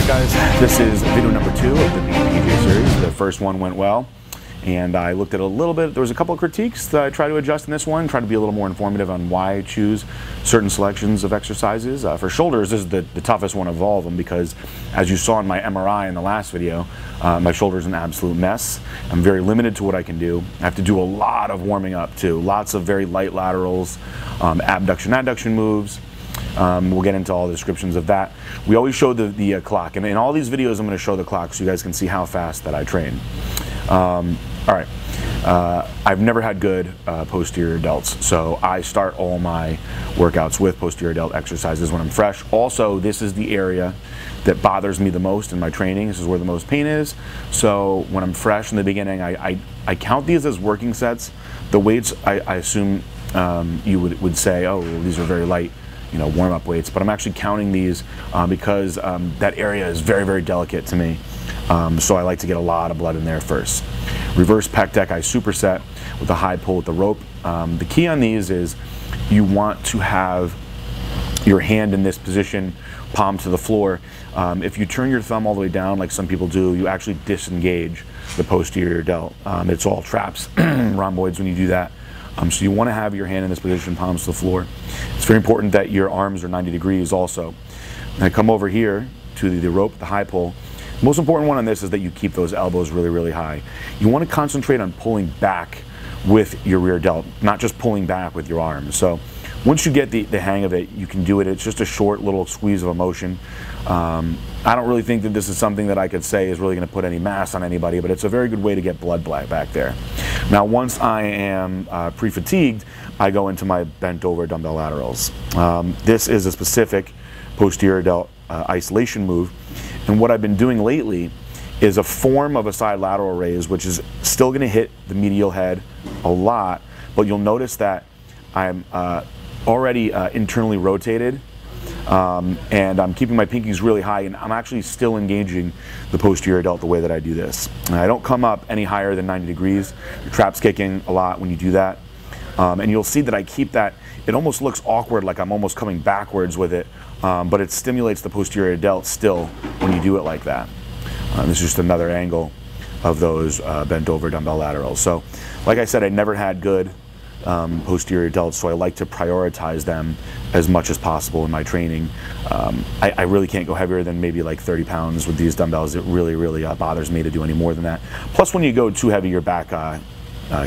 Alright guys, this is video number 2 of the PJ series. The first one went well, and I looked at it a little bit. There was a couple of critiques that I tried to adjust in this one, try to be a little more informative on why I choose certain selections of exercises. For shoulders, this is the toughest one of all of them because, as you saw in my MRI in the last video, my shoulder's an absolute mess. I'm very limited to what I can do. I have to do a lot of warming up too. Lots of very light laterals, abduction-adduction moves. We'll get into all the descriptions of that. We always show the clock, and in all these videos I'm going to show the clock so you guys can see how fast that I train. Alright, I've never had good posterior delts, so I start all my workouts with posterior delt exercises when I'm fresh. Also, this is the area that bothers me the most in my training. This is where the most pain is. So when I'm fresh in the beginning, I count these as working sets. The weights, I assume you would say, oh, well, these are very light, you know, warm-up weights, but I'm actually counting these because that area is very, very delicate to me. So I like to get a lot of blood in there first. Reverse pec deck, I superset with a high pull with the rope. The key on these is you want to have your hand in this position, palm to the floor. If you turn your thumb all the way down, like some people do, you actually disengage the posterior delt. It's all traps, rhomboids when you do that. So you want to have your hand in this position, palms to the floor. It's very important that your arms are 90 degrees also. And I come over here to the rope, the high pull. The most important one on this is that you keep those elbows really, really high. You want to concentrate on pulling back with your rear delt, not just pulling back with your arms. So once you get the hang of it, you can do it. It's just a short little squeeze of a motion. I don't really think that this is something that I could say is really going to put any mass on anybody, but it's a very good way to get blood back there. Now, once I am pre-fatigued, I go into my bent over dumbbell laterals. This is a specific posterior delt isolation move, and what I've been doing lately is a form of a side lateral raise, which is still going to hit the medial head a lot, but you'll notice that I'm already internally rotated, and I'm keeping my pinkies really high, and I'm actually still engaging the posterior delt the way that I do this. And I don't come up any higher than 90 degrees. Your trap's kicking a lot when you do that. And you'll see that I keep that. It almost looks awkward, like I'm almost coming backwards with it, but it stimulates the posterior delt still when you do it like that. This is just another angle of those bent over dumbbell laterals. So, like I said, I never had good posterior delts, so I like to prioritize them as much as possible in my training. I really can't go heavier than maybe like 30 pounds with these dumbbells. It really, really bothers me to do any more than that. Plus, when you go too heavy, your back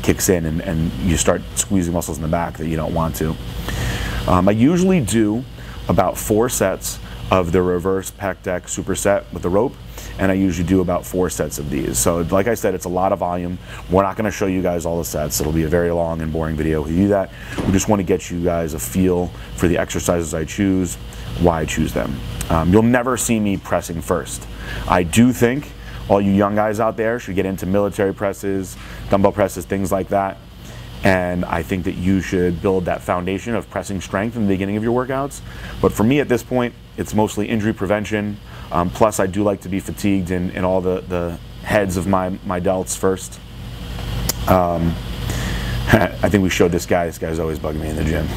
kicks in and you start squeezing muscles in the back that you don't want to. I usually do about 4 sets of the reverse pec deck superset with the rope, and I usually do about 4 sets of these. So like I said, it's a lot of volume. We're not going to show you guys all the sets. It'll be a very long and boring video if we do that. We just want to get you guys a feel for the exercises I choose, why I choose them. You'll never see me pressing first. I do think all you young guys out there should get into military presses, dumbbell presses, things like that. And I think that you should build that foundation of pressing strength in the beginning of your workouts. But for me at this point, it's mostly injury prevention. Plus, I do like to be fatigued in all the heads of my delts first. I think we showed this guy. This guy's always bugging me in the gym.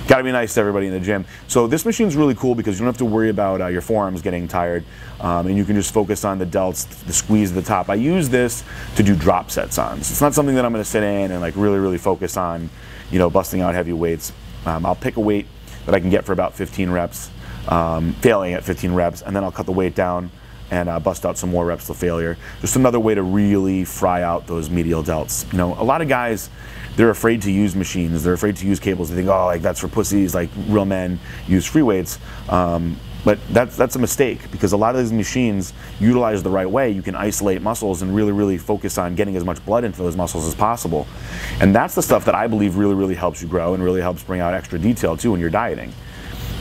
Gotta be nice to everybody in the gym. So this machine's really cool because you don't have to worry about your forearms getting tired, and you can just focus on the delts, the squeeze at the top. I use this to do drop sets on. So it's not something that I'm going to sit in and like really focus on, you know, busting out heavy weights. I'll pick a weight that I can get for about 15 reps, failing at 15 reps, and then I'll cut the weight down and bust out some more reps to failure. Just another way to really fry out those medial delts. You know, a lot of guys, they're afraid to use machines. They're afraid to use cables. They think, oh, like that's for pussies, like real men use free weights. But that's a mistake because a lot of these machines, utilized the right way, you can isolate muscles and really focus on getting as much blood into those muscles as possible. And that's the stuff that I believe really helps you grow and really helps bring out extra detail too when you're dieting.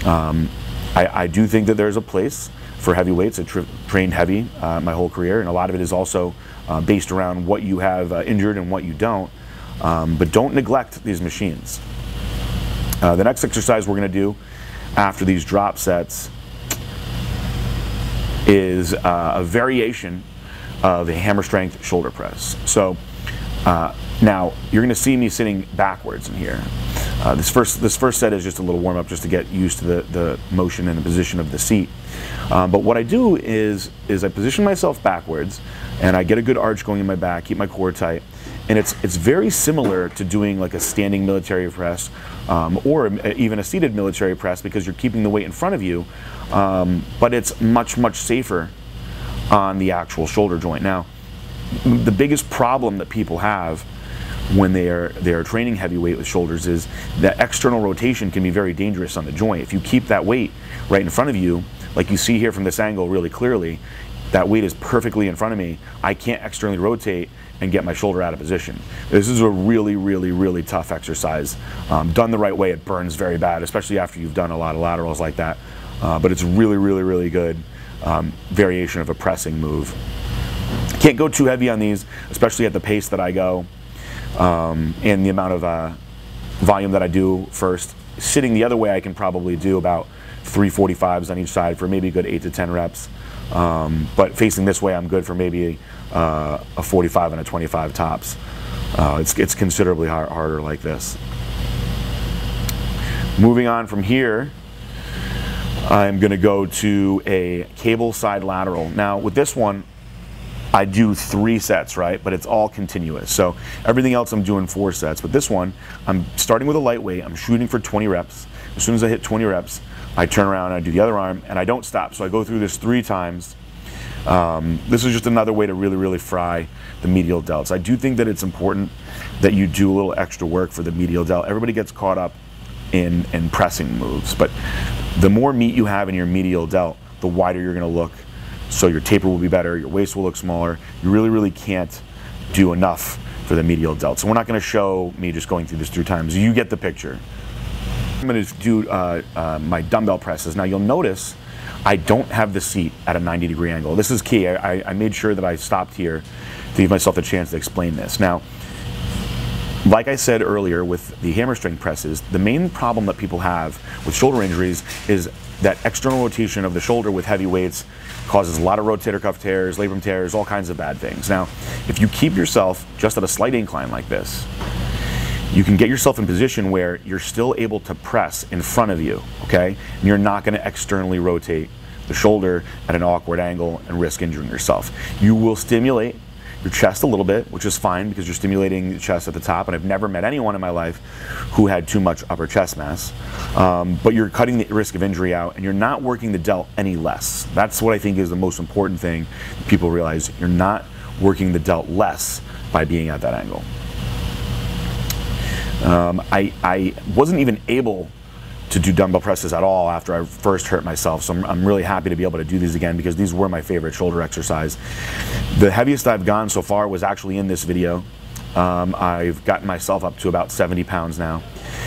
I do think that there's a place for heavy weights. I trained heavy my whole career, and a lot of it is also based around what you have injured and what you don't. But don't neglect these machines. The next exercise we're going to do after these drop sets is a variation of a hammer strength shoulder press. So now you're going to see me sitting backwards in here. This first set is just a little warm up just to get used to the motion and the position of the seat. But what I do is I position myself backwards and I get a good arch going in my back, keep my core tight. And it's very similar to doing like a standing military press or even a seated military press, because you're keeping the weight in front of you, but it's much safer on the actual shoulder joint. Now, the biggest problem that people have when they are training heavyweight with shoulders is that external rotation can be very dangerous on the joint. If you keep that weight right in front of you, like you see here from this angle really clearly, that weight is perfectly in front of me. I can't externally rotate and get my shoulder out of position. This is a really tough exercise. Done the right way, it burns very bad, especially after you've done a lot of laterals like that. But it's really good variation of a pressing move. Can't go too heavy on these, especially at the pace that I go, and the amount of volume that I do first. Sitting the other way, I can probably do about 3 45s on each side for maybe a good 8 to 10 reps. But facing this way, I'm good for maybe a 45 and a 25 tops. It's considerably harder like this. Moving on from here, I'm going to go to a cable side lateral. Now with this one, I do 3 sets, right? But it's all continuous. So everything else I'm doing 4 sets. But this one, I'm starting with a lightweight. I'm shooting for 20 reps. As soon as I hit 20 reps, I turn around and I do the other arm, and I don't stop. So I go through this 3 times. This is just another way to really fry the medial delts. I do think that it's important that you do a little extra work for the medial delt. Everybody gets caught up in pressing moves, but the more meat you have in your medial delt, the wider you're going to look. So your taper will be better, your waist will look smaller. You really can't do enough for the medial delt. So we're not going to show me just going through this 3 times. You get the picture. I'm going to do my dumbbell presses. Now you'll notice I don't have the seat at a 90-degree angle. This is key. I made sure that I stopped here to give myself the chance to explain this. Now, like I said earlier with the hammer strength presses, the main problem that people have with shoulder injuries is that external rotation of the shoulder with heavy weights causes a lot of rotator cuff tears, labrum tears, all kinds of bad things. Now, if you keep yourself just at a slight incline like this, you can get yourself in position where you're still able to press in front of you, okay? And you're not going to externally rotate the shoulder at an awkward angle and risk injuring yourself. You will stimulate your chest a little bit, which is fine because you're stimulating the chest at the top, and I've never met anyone in my life who had too much upper chest mass. But you're cutting the risk of injury out, and you're not working the delt any less. That's what I think is the most important thing people realize. You're not working the delt less by being at that angle. I wasn't even able to do dumbbell presses at all after I first hurt myself, so I'm really happy to be able to do these again because these were my favorite shoulder exercise. The heaviest I've gone so far was actually in this video. I've gotten myself up to about 70 pounds now.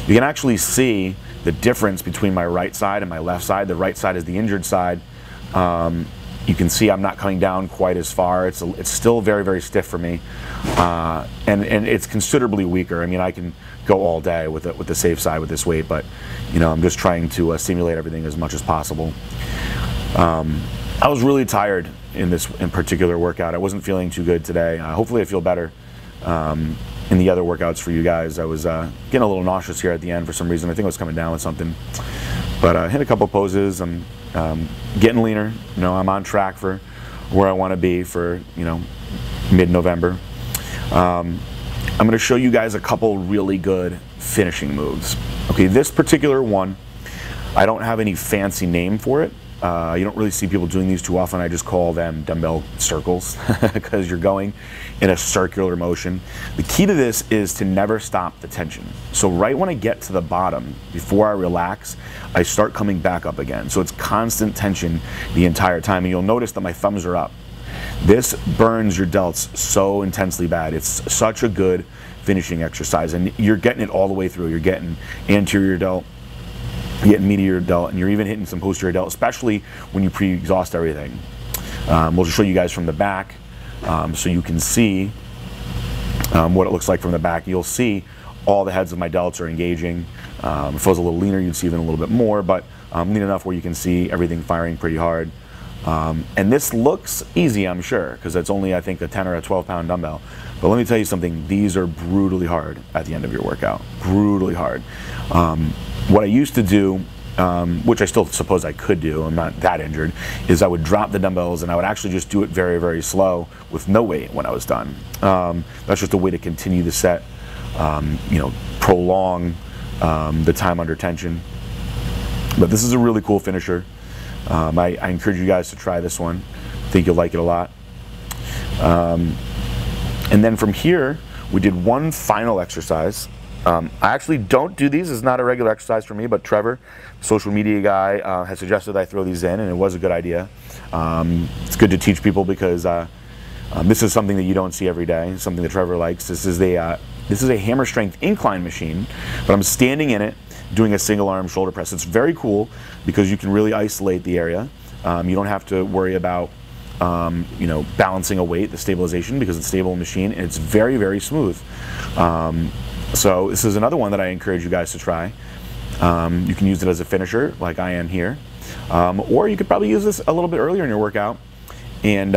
You can actually see the difference between my right side and my left side. The right side is the injured side. You can see I'm not coming down quite as far. It's still very stiff for me, and it's considerably weaker. I mean, I can go all day with the safe side with this weight, but you know, I'm just trying to simulate everything as much as possible. I was really tired in this particular workout. I wasn't feeling too good today. Hopefully I feel better in the other workouts for you guys. I was getting a little nauseous here at the end for some reason. I think I was coming down with something, but I hit a couple poses. I'm getting leaner. You know, I'm on track for where I want to be for, you know, mid-November. I'm going to show you guys a couple really good finishing moves. Okay, this particular one, I don't have any fancy name for it. You don't really see people doing these too often. I just call them dumbbell circles because you're going in a circular motion. The key to this is to never stop the tension. So right when I get to the bottom, before I relax, I start coming back up again. So it's constant tension the entire time, and you'll notice that my thumbs are up. This burns your delts so intensely bad. It's such a good finishing exercise, and you're getting it all the way through. You're getting anterior delt, you're getting medial delt, and you're even hitting some posterior delt, especially when you pre-exhaust everything. We'll just show you guys from the back so you can see what it looks like from the back. You'll see all the heads of my delts are engaging. If I was a little leaner, you'd see even a little bit more, but I'm lean enough where you can see everything firing pretty hard. And this looks easy, I'm sure, because it's only, I think, a 10 or a 12-pound dumbbell. But let me tell you something, these are brutally hard at the end of your workout. Brutally hard. What I used to do, which I still suppose I could do, I'm not that injured, is I would drop the dumbbells and I would actually just do it very, very slow with no weight when I was done. That's just a way to continue the set, you know, prolong the time under tension. But this is a really cool finisher. I encourage you guys to try this one. I think you'll like it a lot. And then from here, we did one final exercise. I actually don't do these. It's not a regular exercise for me, but Trevor, social media guy, has suggested I throw these in, and it was a good idea. It's good to teach people because this is something that you don't see every day, something that Trevor likes. This is a hammer strength incline machine, but I'm standing in it doing a single arm shoulder press. It's very cool because you can really isolate the area. You don't have to worry about you know, balancing a weight, the stabilization, because it's a stable machine, and it's very, very smooth. So this is another one that I encourage you guys to try. You can use it as a finisher, like I am here, or you could probably use this a little bit earlier in your workout and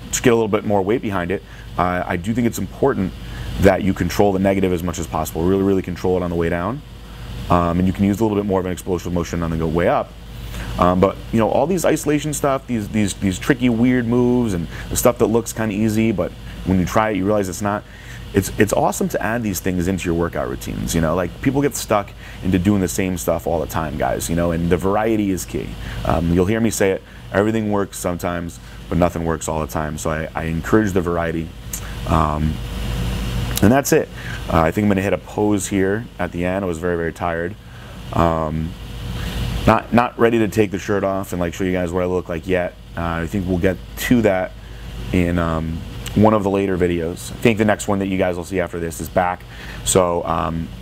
just get a little bit more weight behind it. I do think it's important that you control the negative as much as possible. Really, really control it on the way down, and you can use a little bit more of an explosive motion on the way up. But you know, all these isolation stuff, these tricky, weird moves, and the stuff that looks kind of easy, but when you try it, you realize it's not. It's awesome to add these things into your workout routines. You know, like people get stuck into doing the same stuff all the time, guys. You know, and the variety is key. You'll hear me say it. Everything works sometimes, but nothing works all the time. So I encourage the variety. And that's it. I think I'm going to hit a pose here at the end. I was very, very tired. Not ready to take the shirt off and like show you guys what I look like yet. I think we'll get to that in one of the later videos. I think the next one that you guys will see after this is back. So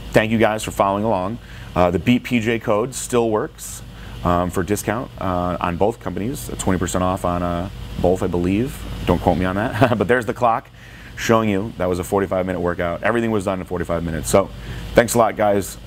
thank you guys for following along. The Beat PJ code still works for discount on both companies. 20% off on both, I believe. Don't quote me on that. But there's the clock showing you that was a 45-minute workout. Everything was done in 45 minutes. So thanks a lot, guys.